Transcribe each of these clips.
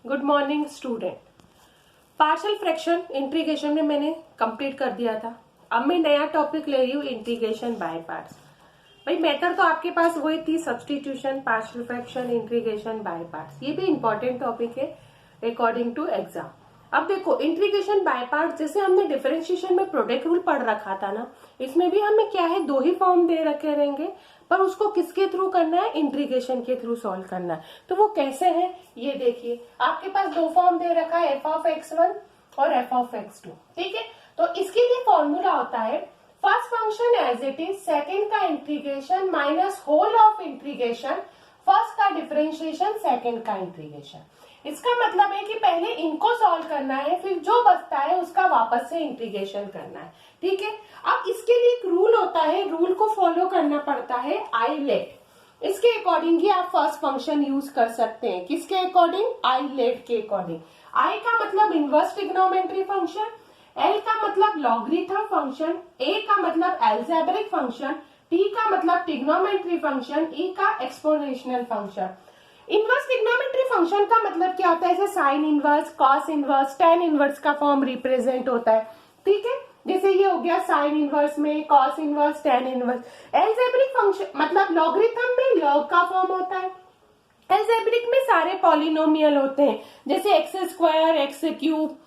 Good morning student. Partial fraction integration में मैंने complete कर दिया था। अब मैं नया टॉपिक ले रही हूँ, इंटीग्रेशन बाय पार्ट्स। भाई मेथड तो आपके पास वही थी, substitution, partial fraction, integration by parts. ये भी इंपॉर्टेंट टॉपिक है अकॉर्डिंग टू एग्जाम। अब देखो, इंटीग्रेशन बाय पार्ट्स जैसे हमने डिफरेंशिएशन में प्रोडक्ट रूल पढ़ रखा था ना, इसमें भी हमें क्या है, दो ही फॉर्म दे रखे रहेंगे, पर उसको किसके थ्रू करना है, इंटीग्रेशन के थ्रू सॉल्व करना है। तो वो कैसे है ये देखिए, आपके पास दो फॉर्म दे रखा है, एफ ऑफ x1 और एफ ऑफ x2। ठीक है, तो इसके लिए फॉर्मूला होता है first function as it is, second का integration minus whole of integration, first का डिफरेंशिएशन, सेकेंड का इंटीग्रेशन। इसका मतलब है कि पहले इनको सॉल्व करना है, फिर जो बचता है उसका वापस से इंटीग्रेशन करना है। ठीक है, अब इसके लिए एक रूल होता है, रूल को फॉलो करना पड़ता है, आई लेट। इसके अकॉर्डिंग ही आप फर्स्ट फंक्शन यूज कर सकते हैं। किसके अकॉर्डिंग? आई लेट के अकॉर्डिंग। आई का मतलब इनवर्स ट्रिग्नोमेट्री फंक्शन, एल का मतलब लॉगरिथम फंक्शन, ए का मतलब अलजेब्रिक फंक्शन, टी का मतलब ट्रिग्नोमेट्री फंक्शन, ई का exponential function. Inverse trigonometry function का मतलब क्या होता है? जैसे sine inverse, cos inverse, tan inverse का फॉर्म रिप्रेजेंट होता है। ठीक है, जैसे ये हो गया साइन इनवर्स में, cos inverse, tan inverse. Algebraic function मतलब लॉगरिथम में लॉग का फॉर्म होता है। अलजेब्रिक में सारे पॉलिनोमियल होते हैं, जैसे x square, x cube,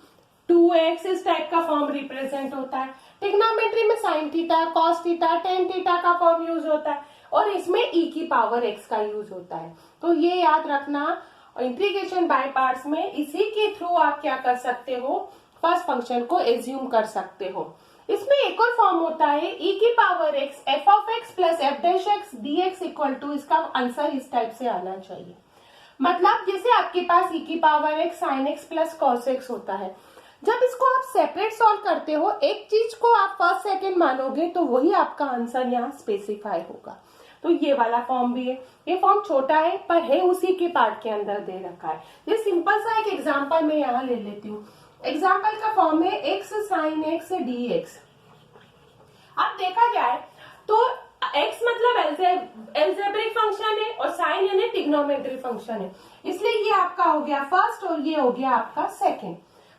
2x, इस टाइप का फॉर्म रिप्रेजेंट होता है। ट्रिग्नोमेट्री में sine theta, cos theta, tan theta का फॉर्म यूज होता है, और इसमें e की पावर x का यूज होता है। तो ये याद रखना, इंटीग्रेशन बाय पार्ट्स में इसी के थ्रू आप क्या कर सकते हो, फर्स्ट फंक्शन को एज्यूम कर सकते हो। इसमें एक और फॉर्म होता है e की power x, f of x plus f dash x dx equal to, इसका आंसर इस टाइप से आना चाहिए। मतलब जैसे आपके पास e की power x sin x plus cos x होता है, जब इसको आप सेपरेट सॉल्व करते हो, एक चीज को आप फर्स्ट सेकंड मानोगे तो वही आपका आंसर यहाँ स्पेसिफाई होगा। तो ये वाला फॉर्म भी है। ये फॉर्म छोटा है पर है उसी के पार्ट के अंदर दे रखा है। ये सिंपल सा एक एग्जांपल मैं यहाँ ले लेती हूँ। एग्जांपल का फॉर्म है x sin x dx। अब देखा जाए तो x मतलब अलजेब्रिक फंक्शन है और साइन यानी ट्रिग्नोमेट्री फंक्शन है, इसलिए ये आपका हो गया फर्स्ट और ये हो गया आपका second.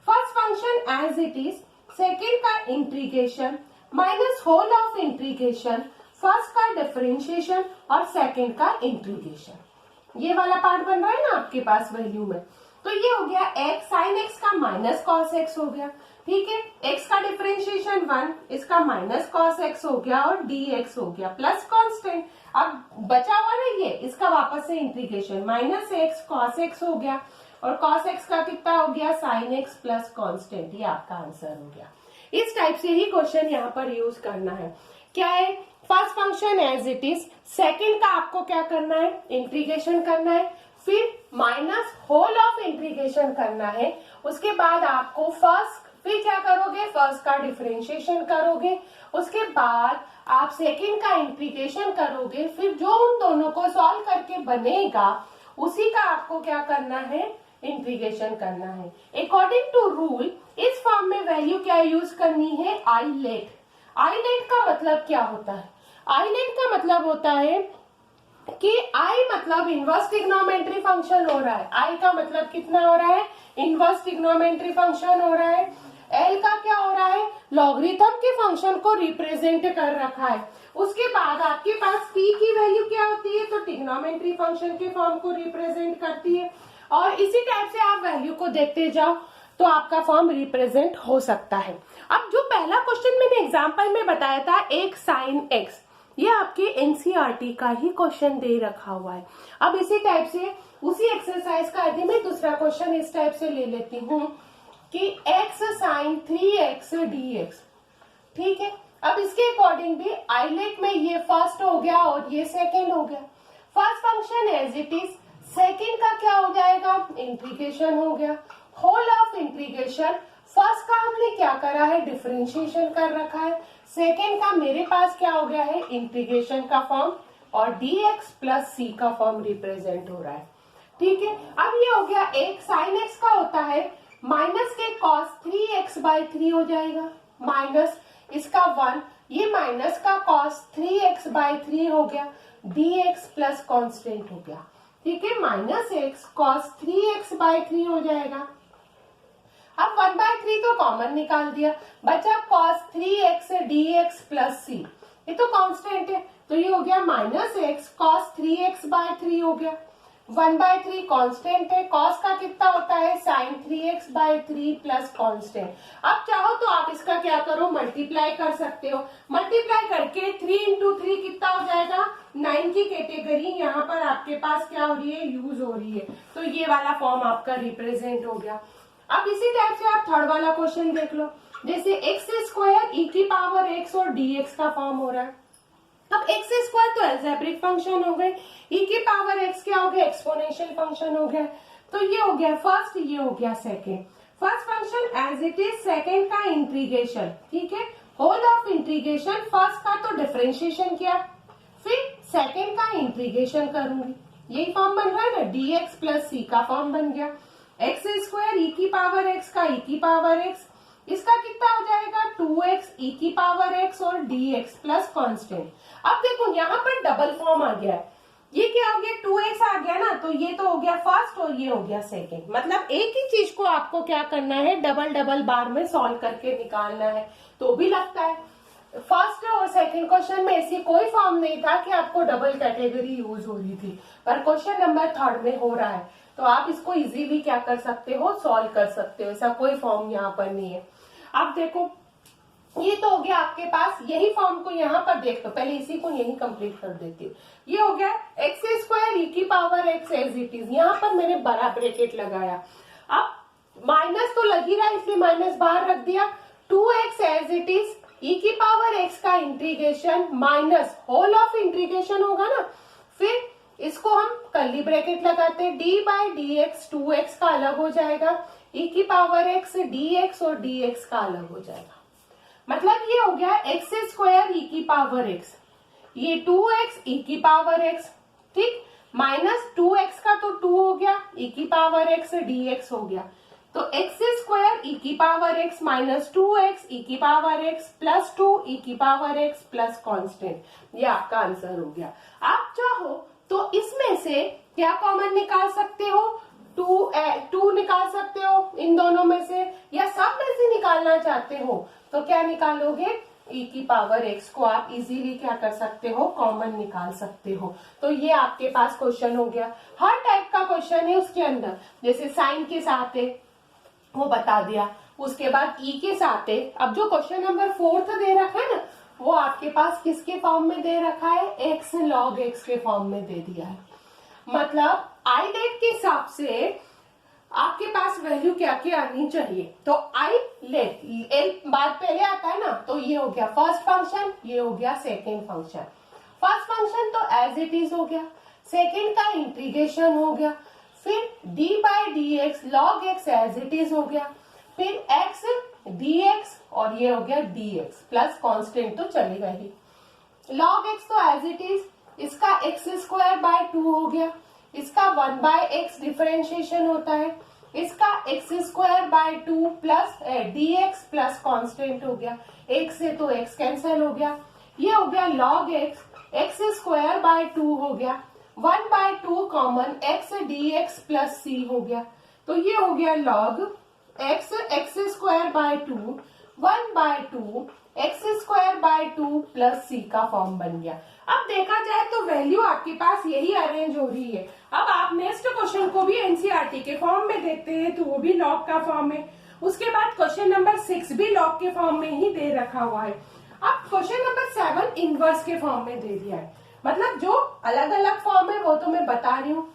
First function as it is, second का integration minus whole of integration, first का डिफरेंशिएशन और सेकेंड का इंटीग्रेशन। ये वाला पार्ट बन रहा है ना आपके पास वैल्यू में। तो ये हो गया x साइन x का माइनस कॉस x हो गया। ठीक है, x का डिफरेंशिएशन 1, इसका माइनस कॉस x हो गया और dx हो गया प्लस कांस्टेंट। अब बचा हुआ ना ये, इसका वापस से integration, minus x cos x हो गया और कॉस x का कितना हो गया, साइन x प्लस कांस्टेंट। ये आपका आंसर हो गया। इस टाइप से ही क्वेश्चन यहाँ पर यूज करना है। क्या है? First function as it is, second का आपको क्या करना है, इंटीग्रेशन करना है, फिर माइनस होल ऑफ इंटीग्रेशन करना है। उसके बाद आपको फिर क्या करोगे, फर्स्ट का डिफरेंशिएशन करोगे, उसके बाद आप सेकेंड का इंटीग्रेशन करोगे, फिर जो उन दोनों को सॉल्व करके बनेगा उसी का आपको क्या करना है, इंटीग्रेशन करना है। अकॉर्डिंग टू रूल इस फॉर्म में वैल्यू क्या यूज करनी है, आई लेट। आई लेट का मतलब क्या होता है? आई लेट का मतलब होता है कि आई मतलब इनवर्स ट्रिग्नोमेट्री फंक्शन हो रहा है। आई का मतलब कितना हो रहा है, इनवर्स ट्रिग्नोमेट्री फंक्शन हो रहा है। एल का क्या हो रहा है, लॉगरिथम के फंक्शन को रिप्रेजेंट कर रखा है। उसके बाद आपके पास टी की वैल्यू क्या होती है, तो ट्रिग्नोमेट्री फंक्शन के फॉर्म को रिप्रेजेंट करती है। और इसी टाइप से आप वैल्यू को देखते जाओ तो आपका फॉर्म रिप्रेजेंट हो सकता है। अब जो पहला क्वेश्चन मैंने एग्जांपल में बताया था, एक साइन एक्स, ये आपके एनसीईआरटी का ही क्वेश्चन दे रखा हुआ है। अब इसी टाइप से उसी एक्सरसाइज का यदि मैं दूसरा क्वेश्चन इस टाइप से ले लेती हूँ कि x साइन 3x dx। ठीक है, अब इसके अकॉर्डिंग भी आइलेट में ये फर्स्ट हो गया और ये सेकेंड हो गया। First function as it is, second का क्या हो जाएगा, इंटीग्रेशन हो गया। होल ऑफ इंटीग्रेशन, फर्स्ट का हमने क्या करा है, डिफरेंशिएशन कर रखा है, सेकेंड का मेरे पास क्या हो गया है, इंटीग्रेशन का फॉर्म, और dx प्लस c का फॉर्म रिप्रेजेंट हो रहा है। ठीक है, अब ये हो गया, एक साइन x का होता है माइनस के कॉस 3x/3 हो जाएगा, माइनस इसका 1, ये माइनस का कॉस 3x/3 हो गया, dx प्लस कांस्टेंट हो गया। ठीक है, माइनस एक्स कॉस 3x/3 हो जाएगा। अब 1/3 तो कॉमन निकाल दिया, बचा cos 3x dx plus c, ये तो कांस्टेंट है, तो ये हो गया माइनस एक्स cos 3x/3 हो गया। 1/3 कांस्टेंट है, cos का कितना होता है sin 3x/3 प्लस कांस्टेंट। अब चाहो तो आप इसका क्या करो, मल्टीप्लाई कर सकते हो। मल्टीप्लाई करके 3 इंटू 3 कितना हो जाएगा, 9 की कैटेगरी यहाँ पर आपके पास क्या हो रही है, यूज हो रही है, तो ये वाला फॉर्म आपका रिप्रेजेंट हो गया। अब इसी टाइप से आप थर्ड वाला क्वेश्चन देख लो, जैसे एक्स स्क्वायर ई की पावर एक्स और dx का फॉर्म हो रहा है। अब एक्स स्क्वायर तो एल्जेब्रिक फंक्शन हो गए, ई की पावर एक्स क्या हो गया, एक्सपोनेंशियल फंक्शन हो गया, तो ये हो गया फर्स्ट, ये हो गया second. First function as it is, second का इंटीग्रेशन, ठीक है, होल ऑफ इंटीग्रेशन, फर्स्ट का तो डिफरेंशिएशन किया, फिर सेकेंड का इंटीग्रेशन करूंगी, यही फॉर्म बन रहा है ना, dx प्लस c का फॉर्म बन गया। एक्स स्क्वायर ई की पावर एक्स का ई की पावर एक्स, इसका कितना हो जाएगा 2x ई की पावर x और dx प्लस कांस्टेंट। अब देखो यहाँ पर डबल फॉर्म आ गया है, ये क्या हो गया 2x आ गया ना, तो ये तो हो गया फर्स्ट और ये हो गया सेकेंड, मतलब एक ही चीज को आपको क्या करना है, डबल डबल बार में सॉल्व करके निकालना है, तो भी लगता है। फर्स्ट और सेकंड क्वेश्चन में ऐसी कोई फॉर्म नहीं था कि आपको डबल कैटेगरी यूज हो रही थी, पर क्वेश्चन नंबर थर्ड में हो रहा है, तो आप इसको इजीली क्या कर सकते हो, सॉल्व कर सकते हो, ऐसा कोई फॉर्म यहाँ पर नहीं है। अब देखो ये तो हो गया आपके पास, यही फॉर्म को यहाँ पर देख लो, पहले इसी को यही कंप्लीट कर देती हूँ। ये हो गया एक्स स्क्वायर ई की power x as it is, यहाँ पर मैंने बड़ा ब्रैकेट लगाया, अब माइनस तो लग ही रहा है इसलिए माइनस बाहर रख दिया, 2x as it is, e की पावर एक्स का integration minus whole of integration होगा ना, फिर इसको हम कर्ली ब्रैकेट लगाते हैं, d/dx 2x का अलग हो जाएगा, e की पावर x dx और dx का अलग हो जाएगा, मतलब ये हो गया एक्स स्क्वायर ई की पावर x, ये 2x ई की पावर x, ठीक, माइनस 2x का तो 2 हो गया, ई की पावर x dx हो गया, तो एक्स स्क्वायर ई की पावर x माइनस 2x ई की पावर x प्लस 2 ई की पावर x प्लस कांस्टेंट, ये आपका आंसर हो गया। आप चाहो तो इसमें से क्या कॉमन निकाल सकते हो, 2 निकाल सकते हो इन दोनों में से, या सब में से निकालना चाहते हो तो क्या निकालोगे, e की पावर x को आप इजीली क्या कर सकते हो, कॉमन निकाल सकते हो। तो ये आपके पास क्वेश्चन हो गया, हर टाइप का क्वेश्चन है उसके अंदर, जैसे साइन के साथ है वो बता दिया, उसके बाद e के साथ है। अब जो क्वेश्चन नंबर 4 दे रखा है ना, वो आपके पास किसके फॉर्म में दे रखा है, x log x के फॉर्म में दे दिया है, मतलब आई डेट के हिसाब से आपके पास वैल्यू क्या क्या आनी चाहिए, तो आई लेट एल बाद पहले आता है ना, तो ये हो गया फर्स्ट फंक्शन, ये हो गया सेकेंड फंक्शन। फर्स्ट फंक्शन तो एज इट इज हो गया, सेकेंड का इंटीग्रेशन हो गया, फिर d/dx log x as it is हो गया, फिर x dx और ये हो गया dx प्लस कांस्टेंट तो चलेगा ही, log x तो एज इट इज, इसका x स्क्वायर बाय 2 हो गया, इसका 1/x डिफरेंशिएशन होता है, इसका x square by 2 plus dx plus constant हो गया, एक से तो x कैंसिल हो गया, ये हो गया log x स्क्वायर बाय 2 हो गया, 1/2 common x dx plus c हो गया, तो ये हो गया log x square by 2 1/2 x square by 2 plus c का फॉर्म बन गया। अब देखा जाए तो वैल्यू आपके पास यही अरेंज हो रही है। अब आप नेक्स्ट क्वेश्चन को भी एनसीईआरटी के फॉर्म में देखते हैं तो वो भी लॉग का फॉर्म है। उसके बाद क्वेश्चन नंबर 6 भी लॉग के फॉर्म में ही दे रखा हुआ है। अब क्वेश्चन नंबर 7 इनवर्स के फॉर्म में दे दिया है, मतलब जो अलग अलग फॉर्म है वो तो मैं बता रही हूँ।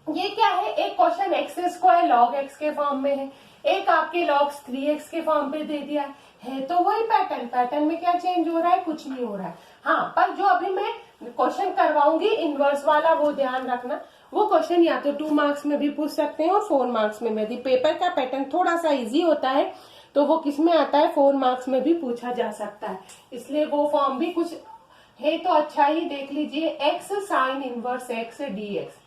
ये क्या है, एक question x square log x के फॉर्म में है, एक आपके लॉग 3x के फॉर्म पे दे दिया है तो वही पैटर्न में क्या चेंज हो रहा है, कुछ नहीं हो रहा है। हाँ, पर जो अभी मैं क्वेश्चन करवाऊंगी इनवर्स वाला वो ध्यान रखना, वो क्वेश्चन या तो 2 मार्क्स में भी पूछ सकते हैं और 4 मार्क्स में भी। पेपर का पैटर्न थोड़ा सा इजी होता है तो वो किस में आता है, 4 मार्क्स में भी पूछा जा सकता है, इसलिए वो फॉर्म भी कुछ है तो अच्छा ही देख लीजिए। X sine inverse x dx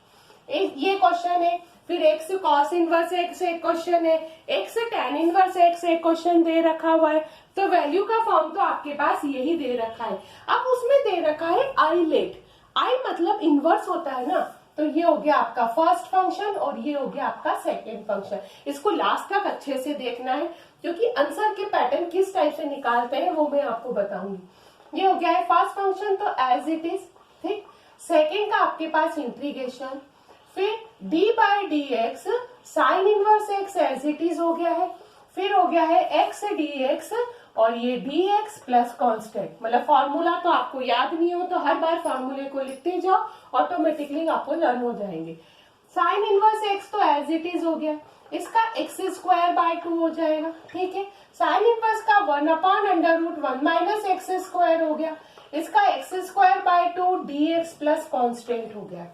ये क्वेश्चन है, फिर एक्स कॉस इनवर्स एक्स एक क्वेश्चन है, एक्स टेन इनवर्स एक्स एक क्वेश्चन दे रखा हुआ है। तो वैल्यू का फॉर्म तो आपके पास यही दे रखा है। अब उसमें दे रखा है आई लेट, आई मतलब इनवर्स होता है ना, तो ये हो गया आपका फर्स्ट फंक्शन और ये हो गया आपका सेकेंड फंक्शन। इसको लास्ट तक अच्छे से देखना है क्योंकि आंसर के पैटर्न किस टाइप से निकालते हैं वो मैं आपको बताऊंगी। ये हो गया है फर्स्ट फंक्शन, तो एज इट इज, ठीक। सेकेंड का आपके पास इंटीग्रेशन, फिर d by d x sine inverse x as it is हो गया है, फिर हो गया है x dx और ये dx प्लस कॉन्स्टेंट। मतलब फॉर्मूला तो आपको याद नहीं हो तो हर बार फॉर्मूले को लिखते जाओ, ऑटोमेटिकली आपको लर्न हो जाएंगे। साइन इनवर्स x तो एज इट इज हो गया, इसका x स्क्वायर बाय 2 हो जाएगा, ठीक है। साइन इनवर्स का 1/√1 माइनस एक्स स्क्वायर हो गया, इसका x square by 2 dx plus constant हो गया।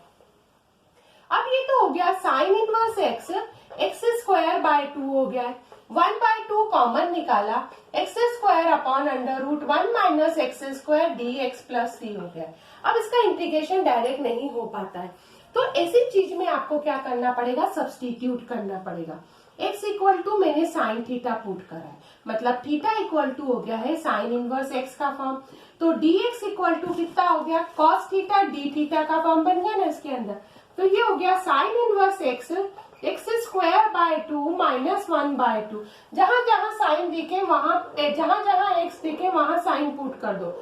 अब ये तो हो गया sine inverse x square by 2 हो गया, 1/2 कॉमन निकाला, x square upon √1 minus x square dx plus c हो गया। अब इसका इंटीग्रेशन डायरेक्ट नहीं हो पाता है, तो ऐसी चीज में आपको क्या करना पड़ेगा, सब्सटीट्यूट करना पड़ेगा। x इक्वल टू मैंने साइन थीटा पुट करा है, मतलब थीटा इक्वल टू हो गया है साइन इनवर्स x का फॉर्म, तो dx इक्वल टू कितना हो गया, कॉस थीटा d थीटा का फॉर्म बन गया ना इसके अंदर। तो ये हो गया sine inverse x square by 2 minus 1/2। जहां जहां साइन दिखे वहां, जहां जहां x दिखे वहां साइन पुट कर दो।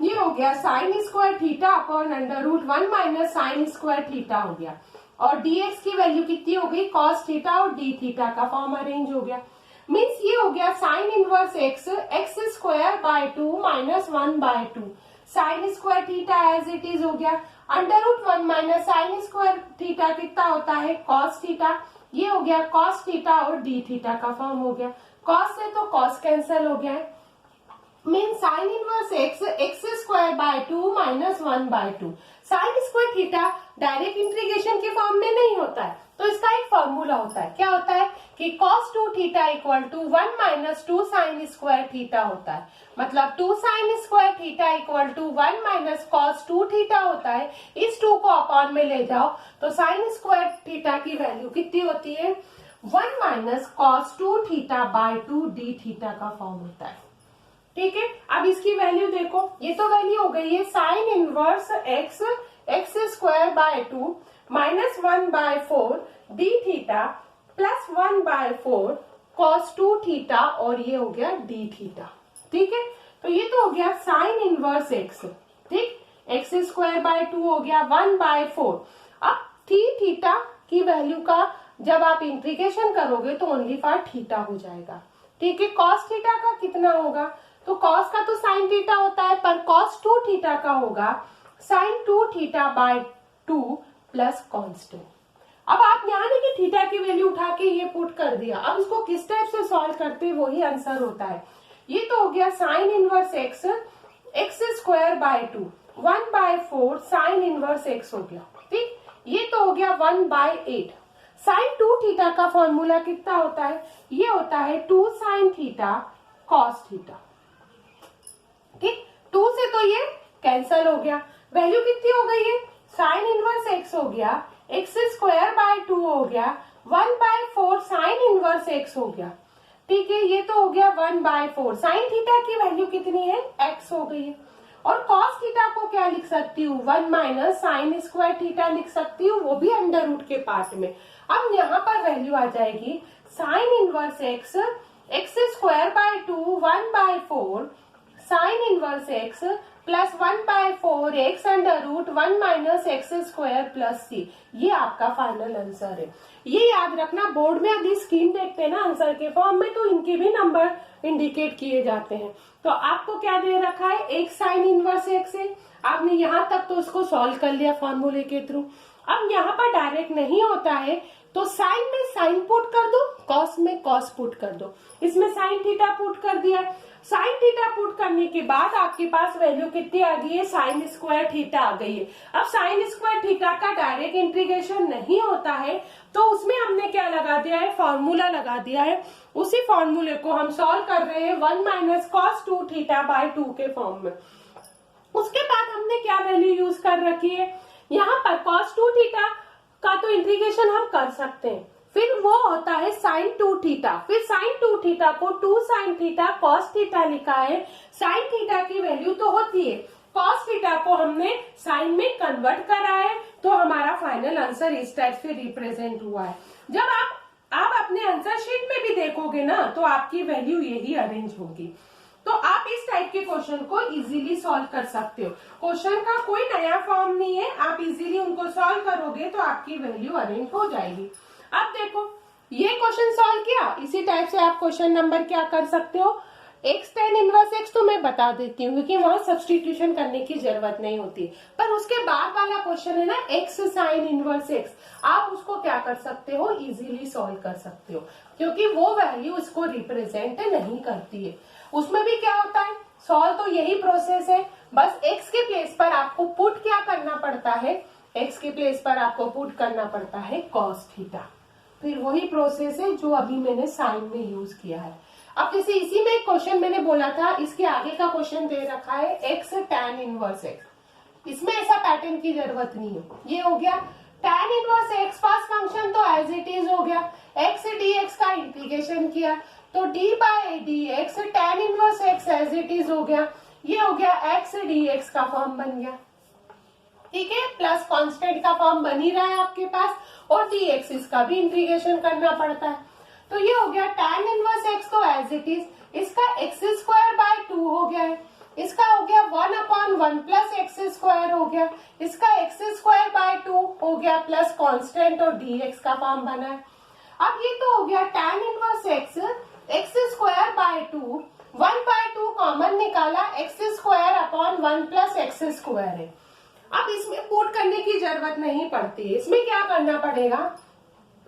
ये हो गया sine square theta upon √1 minus sine square theta हो गया, और dx की वैल्यू कितनी हो गई, कॉस थीटा और d थीटा का फॉर्म अरेंज हो गया। मीन्स ये हो गया sine inverse x square by 2 minus 1/2, sine square theta as it is हो गया, √1 माइनस साइन स्क्वायर थीटा कितना होता है, कॉस थीटा। ये हो गया कॉस थीटा और डी थीटा का फॉर्म हो गया, कॉस से तो कॉस कैंसिल हो गया है। Mean sine inverse x square by 2 minus 1/2। Sine square theta direct integration के फॉर्म में नहीं होता है, तो इसका एक फॉर्मूला होता है, क्या होता है कि cos 2 theta equal to 1 minus 2 sine square theta होता है। मतलब 2 sine square theta equal to 1 minus cos 2 theta होता है। इस 2 को अपॉन में ले जाओ तो साइन स्क्वायर थीटा की वैल्यू कितनी होती है, 1 minus cos 2 theta by 2 D theta का फॉर्म होता है, ठीक है। अब इसकी वैल्यू देखो, ये तो वैल्यू हो गई है sign inverse x square by 2 minus 1/4 D theta plus 1/4 cos 2 theta और ये हो गया डी थीटा, ठीक है। तो ये तो हो गया साइन इनवर्स x, ठीक, x स्क्वायर बाय 2 हो गया 1/4। अब थीटा की वैल्यू का जब आप इंटीग्रेशन करोगे तो ओनली फॉर थीटा हो जाएगा, ठीक है। कॉस थीटा का कितना होगा, तो कॉस का तो साइन थीटा होता है, पर कॉस 2 थीटा का होगा sine 2 theta by 2 plus constant. अब आप यहाँ देखिए थीटा की वैल्यू उठा के ये पुट कर दिया, अब इसको किस टाइप से सॉल्व करते हैं वही आंसर होता है। ये तो हो गया sine inverse x square by 2 1/4 sine inverse x हो गया, ठीक। ये तो हो गया 1/8। साइन 2 थीटा का फॉर्मूला कितना होता है, ये होता है 2 साइन थीटा कॉस थीटा, ठीक। 2 से तो ये कैंसल हो गया, वैल्यू कितनी हो गई है, साइन इनवर्स x हो गया, x स्क्वायर बाय 2 हो गया, 1/4 साइन इनवर्स x हो गया, ठीक है। ये तो हो गया 1/4, साइन थीटा की वैल्यू कितनी है, x हो गई है। और कॉस थीटा को क्या लिख सकती हूँ, 1 माइनस साइन स्क्वायर थीटा लिख सकती हूँ, वो भी अंडर रूट के पार्ट में। अब यहाँ पर वैल्यू आ जाएगी sine inverse x square by 2 1/4 sine inverse x plus 1/4 x under root 1 minus x square plus c। ये आपका फाइनल आंसर है। ये याद रखना, बोर्ड में अभी स्क्रीन देखते हैं ना आंसर के फॉर्म में, तो इनके भी नंबर इंडिकेट किए जाते हैं। तो आपको क्या दे रखा है, एक साइन इनवर्स x है, आपने यहाँ तक तो उसको सॉल्व कर लिया फॉर्मूले के थ्रू। अब यहाँ पर डायरेक्ट नहीं होता है तो साइन में साइन पुट कर दो, कॉस में कॉस पुट कर दो। इसमें साइन थीटा पुट कर दिया, साइन थीटा पुट करने के बाद आपके पास वैल्यू कितनी आ गई है, साइन स्क्वायर थीटा आ गई है। अब साइन स्क्वायर थीटा का डायरेक्ट इंटीग्रेशन नहीं होता है तो उसमें हमने क्या लगा दिया है, फॉर्मूला लगा दिया है। उसी फॉर्मूले को हम सॉल्व कर रहे हैं 1 माइनस कॉस 2 थीटा बाय 2 के फॉर्म में। उसके बाद हमने क्या वैल्यू यूज कर रखी है, यहाँ पर कॉस 2 थीटा का तो इंटीग्रेशन हम कर सकते हैं, फिर वो होता है साइन 2 थीटा, फिर साइन 2 थीटा को 2 साइन थीटा कॉस थीटा लिखा है। साइन थीटा की वैल्यू तो होती है कॉस थीटा को हमने साइन में कन्वर्ट करा है, तो हमारा फाइनल आंसर इस टाइप से रिप्रेजेंट हुआ है। जब आप अपने आंसर शीट में भी देखोगे ना, तो आपकी वैल्यू यही अरेंज होगी। तो आप इस टाइप के क्वेश्चन को इजीली सॉल्व कर सकते हो। क्वेश्चन का कोई नया फॉर्म नहीं है, आप इजीली उनको सॉल्व करोगे तो आपकी वैल्यू अरेंज हो जाएगी। अब देखो, ये क्वेश्चन सॉल्व किया, इसी टाइप से आप क्वेश्चन नंबर क्या कर सकते हो, x tan इनवर्स x तो मैं बता देती हूँ क्योंकि वहां सब्सटीट्यूशन करने की जरूरत नहीं होती। पर उसके बाद वाला क्वेश्चन है ना x sin इनवर्स x, आप उसको क्या कर सकते हो, इजीली सॉल्व कर सकते हो, क्योंकि वो वैल्यू इसको रिप्रेजेंट नहीं करती है। उसमें भी क्या होता है, सॉल्व तो यही प्रोसेस है, बस x के प्लेस पर आपको पुट क्या करना पड़ता है, x के प्लेस पर आपको पुट करना पड़ता है cos थीटा। फिर वही प्रोसेस है जो अभी मैंने साइन में यूज किया है। अब जैसे इसी में एक क्वेश्चन मैंने बोला था, इसके आगे का क्वेश्चन दे रखा है x tan इनवर्स x, इसमें ऐसा पैटर्न की जरूरत नहीं है। ये हो गया tan इनवर्स x पास फंक्शन तो एज इट इज हो गया, x dx का इंटीग्रेशन किया तो d by dx tan inverse x as it is हो गया, ये हो गया x dx का फॉर्म बन गया, ठीक है, प्लस कांस्टेंट का फॉर्म बन ही रहा है आपके पास, और dx इसका भी इंटीग्रेशन करना पड़ता है। तो ये हो गया tan इनवर्स x तो एज इट इज, इसका x स्क्वायर बाय 2 हो गया है, इसका हो गया 1/1 प्लस x स्क्वायर हो गया, इसका x स्क्वायर बाय 2 हो गया प्लस कांस्टेंट और dx का फॉर्म बना है। अब ये तो हो गया tan inverse x square by 2, 1/2 common निकाला, x square upon 1 plus x square है। अब इसमें पुट करने की जरूरत नहीं पड़ती है, इसमें क्या करना पड़ेगा,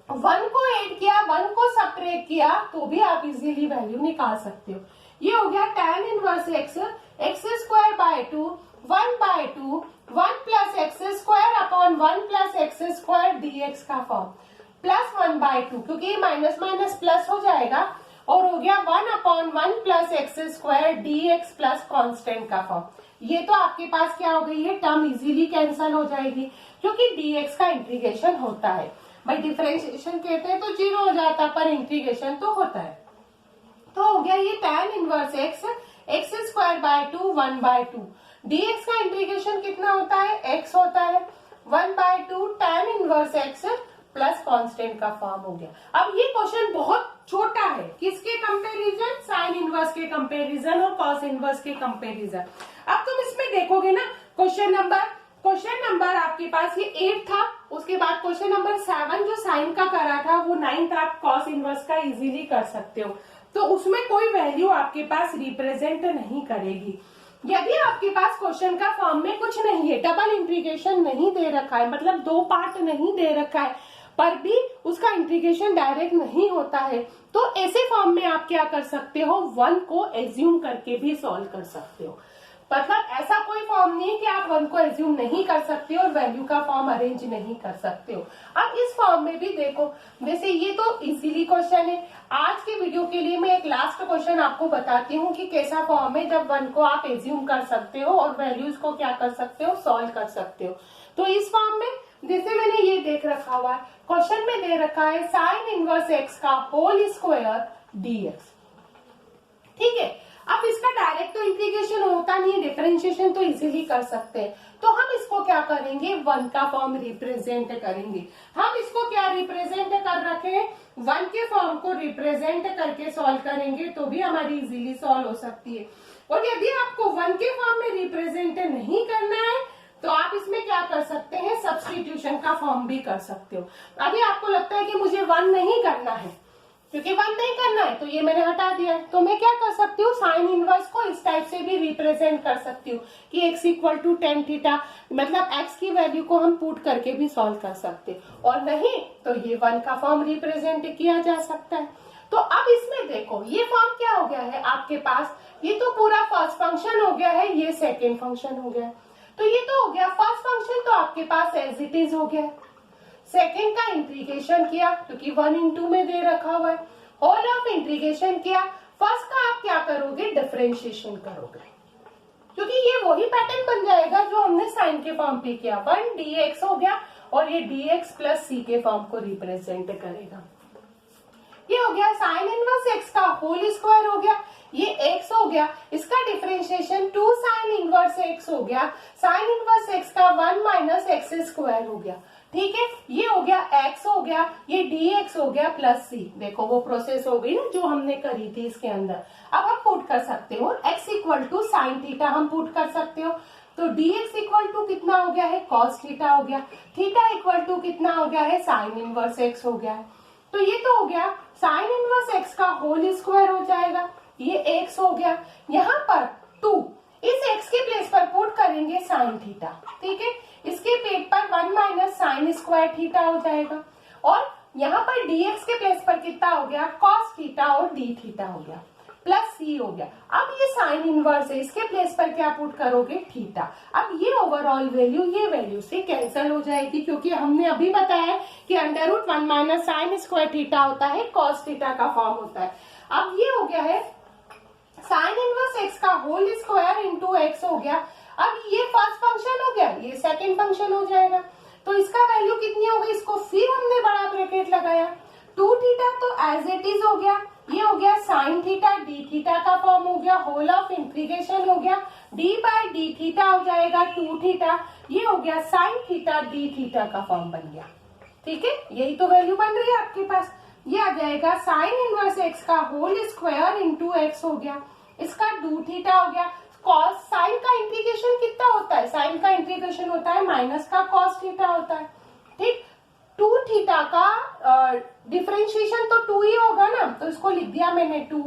1 को ऐड किया, 1 को सब्ट्रैक्ट किया तो भी आप इजीली वैल्यू निकाल सकते हो। ये हो गया tan inverse x square by 2, 1/2, 1 plus x square upon 1 plus x square dx का फॉर्म, प्लस 1/2 क्योंकि ये माइनस माइनस प्लस हो जाएगा, और हो गया 1/1 plus x square dx plus constant का फॉर्म। ये तो आपके पास क्या हो गई है, टर्म इजीली कैंसल हो जाएगी क्योंकि dx का इंटीग्रेशन होता है। भाई डिफरेंशिएशन कहते हैं तो 0 हो जाता, पर इंटीग्रेशन तो होता है। तो हो गया ये tan inverse x square by 2, 1/2, dx का इंटीग्रेशन कितना होता है, x होता है, 1/2 tan inverse x plus constant का फॉर्म हो गया। अब ये क्वेश्चन बहुत छोटा है, किसके कंपैरिजन, साइन इनवर्स के कंपैरिजन और कॉस इनवर्स के कंपैरिजन। अब तुम इसमें देखोगे ना, क्वेश्चन नंबर आपके पास ये 8 था, उसके बाद क्वेश्चन नंबर 7 जो साइन का करा था वो 9 आप कॉस इनवर्स का इजीली कर सकते हो, तो उसमें कोई वैल्यू आपके पास रिप्रेजेंट नहीं करेगी। यदि आपके पास क्वेश्चन का फॉर्म में कुछ नहीं है, डबल इंटीग्रेशन नहीं दे रखा है, मतलब 2 पार्ट नहीं दे रखा है, पर भी उसका इंटीग्रेशन डायरेक्ट नहीं होता है, तो ऐसे फॉर्म में आप क्या कर सकते हो, 1 को एज्यूम करके भी सॉल्व कर सकते हो। मतलब ऐसा कोई फॉर्म नहीं है कि आप 1 को एज्यूम नहीं कर सकते हो और वैल्यू का फॉर्म अरेंज नहीं कर सकते हो। अब इस फॉर्म में भी देखो, वैसे ये तो इजीली क्वेश्चन है। आज के वीडियो के लिए मैं एक लास्ट क्वेश्चन आपको बताती हूँ कि कैसा फॉर्म है जब 1 को आप एज्यूम कर सकते हो और वैल्यूज को क्या कर सकते हो, सॉल्व कर सकते हो। तो इस फॉर्म में जैसे मैंने ये देख रखा हुआ है, क्वेश्चन में दे रखा है साइन इनवर्स x का होल स्क्वायर dx, ठीक है। अब इसका डायरेक्ट तो इंटीग्रेशन होता नहीं है, डिफरेंशिएशन तो इजीली कर सकते हैं, तो हम इसको क्या करेंगे, 1 का फॉर्म रिप्रेजेंट करेंगे। हम इसको क्या रिप्रेजेंट कर रखे, 1 के फॉर्म को रिप्रेजेंट करके सॉल्व करेंगे तो भी हमारी इजीली सॉल्व हो सकती है। और यदि आपको 1 के फॉर्म में रिप्रेजेंट नहीं करना है तो आप इसमें क्या कर सकते हैं, सब्स्टिट्यूशन का फॉर्म भी कर सकते हो। अभी आपको लगता है कि मुझे 1 नहीं करना है, क्योंकि 1 नहीं करना है तो ये मैंने हटा दिया है, तो मैं क्या कर सकती हूँ, साइन इनवर्स को इस टाइप से भी रिप्रेजेंट कर सकती हूँ कि x equal to tan theta, मतलब x की वैल्यू को हम पुट करके भी सॉल्व कर सकते, और नहीं तो ये 1 का फॉर्म रिप्रेजेंट किया जा सकता है। तो अब इसमें देखो ये फॉर्म क्या हो गया है आपके पास, ये तो पूरा फर्स्ट फंक्शन हो गया है, ये सेकेंड फंक्शन हो गया, तो ये तो हो गया फर्स्ट फंक्शन तो आपके पास एज इट इज हो गया, सेकेंड का इंटीग्रेशन किया क्योंकि 1 में दे रखा हुआ है, होल ऑफ इंटीग्रेशन किया, फर्स्ट का आप क्या करोगे, डिफरेंशिएशन करोगे, क्योंकि ये वही पैटर्न बन जाएगा जो हमने साइन के फॉर्म पे किया, 1 dx हो गया और ये dx प्लस c के फॉर्म को रिप्रेजेंट करेगा। ये हो गया साइन इनवर्स x का होल स्क्वायर हो गया, ये x हो गया, इसका डिफरेंशिएशन 2 साइन इनवर्स x हो गया, साइन इनवर्स x का 1 माइनस एक्स स्क्वायर हो गया, ठीक है। ये हो गया x हो गया, ये dx हो गया प्लस c। देखो वो प्रोसेस हो गई ना जो हमने करी थी इसके अंदर। अब हम पुट कर सकते हो x equal to sine theta, हम पुट कर सकते हो, तो dx इक्वल टू कितना हो गया है कॉस थीटा हो गया, थीटा इक्वल टू कितना हो गया है साइन इनवर्स x हो गया है। तो ये तो हो गया साइन इनवर्स x का होल स्क्वायर हो जाएगा, ये x हो गया, यहाँ पर 2 इस x के प्लेस पर पुट करेंगे साइन थीटा, ठीक है। इसके पेट पर 1 माइनस साइन स्क्वायर थीटा हो जाएगा, और यहाँ पर dx के प्लेस पर कितना हो गया कॉस थीटा और d थीटा हो गया, प्लस c हो गया। अब ये साइन इनवर्स है, इसके प्लेस पर क्या पुट करोगे थीटा। अब ये ओवरऑल वैल्यू ये वैल्यू से कैंसिल हो जाएगी, क्योंकि हमने अभी बताया कि under root 1 minus sine square theta होता है, कॉस थीटा का फॉर्म होता है। अब ये हो गया है साइन इनवर्स x का होल स्क्वायर इंटू x हो गया। अब ये फर्स्ट फंक्शन हो गया, ये सेकंड फंक्शन हो जाएगा, तो इसका वैल्यू कितनी हो गई, इसको फिर हमने बड़ा ब्रैकेट लगाया, 2 थीटा तो एज इट इज हो गया, ये हो गया साइन थीटा डी थीटा का फॉर्म हो गया, होल ऑफ इंटीग्रेशन हो गया, डी बाई डी थीटा हो जाएगा 2 थीटा, ये हो गया साइन थीटा डी थीटा का फॉर्म बन गया, ठीक है। यही तो वैल्यू बन रही है आपके पास, ये आ जाएगा साइन इनवर्स x का होल स्क्वायर इंटू एक्स हो गया, इसका 2 थीटा हो गया, कॉस साइन का इंटीग्रेशन कितना होता है, साइन का इंटीग्रेशन होता है माइनस का कॉस थीटा होता है, ठीक। 2 थीटा का डिफरेंशिएशन तो 2 ही होगा ना, तो इसको लिख दिया मैंने 2,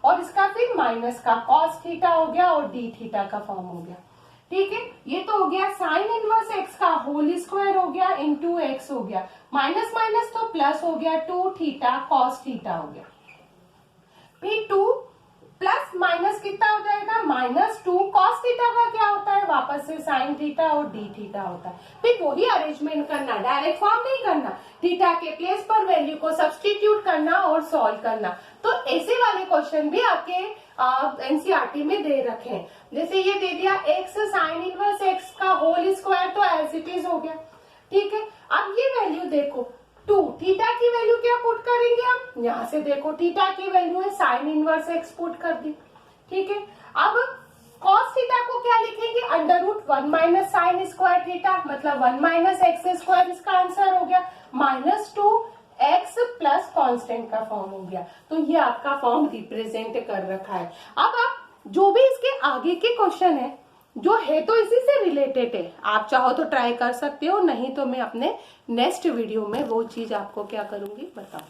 और इसका फिर माइनस का कॉस थीटा हो गया और डी थीटा का फॉर्म हो गया, ठीक है। ये तो हो गया साइन इनवर्स x का होल स्क्वायर हो गया इंटू एक्स हो गया, माइनस माइनस तो प्लस हो गया 2 थीटा कॉस थीटा हो गया, फिर 2 प्लस माइनस कितना हो जाएगा -2 कॉस थीटा का क्या होता है वापस से साइन थीटा और डी थीटा होता है। फिर वही अरेंजमेंट करना, डायरेक्ट फॉर्म नहीं करना, थीटा के प्लेस पर वैल्यू को सब्स्टिट्यूट करना और सॉल्व करना। तो ऐसे वाले क्वेश्चन भी आपके एनसीईआरटी में दे रखे हैं। जैसे ये दे दिया x साइन इनवर्स x का होल स्क्वायर, तो एज इट इज हो गया, ठीक है। अब ये वैल्यू देखो 2 थीटा की वैल्यू क्या पुट करेंगे हम, यहाँ से देखो थीटा की वैल्यू है साइन इनवर्स x पुट कर दी, ठीक है। अब cos थीटा को क्या लिखेंगे, under root 1 minus sine square theta, मतलब 1 माइनस एक्स स्क्वायर, इसका आंसर हो गया -2 x प्लस कॉन्स्टेंट का फॉर्म हो गया। तो ये आपका फॉर्म रिप्रेजेंट कर रखा है। अब आप जो भी इसके आगे के क्वेश्चन है जो है तो इसी से रिलेटेड है, आप चाहो तो ट्राई कर सकते हो, नहीं तो मैं अपने नेक्स्ट वीडियो में वो चीज आपको क्या करूंगी बताऊं।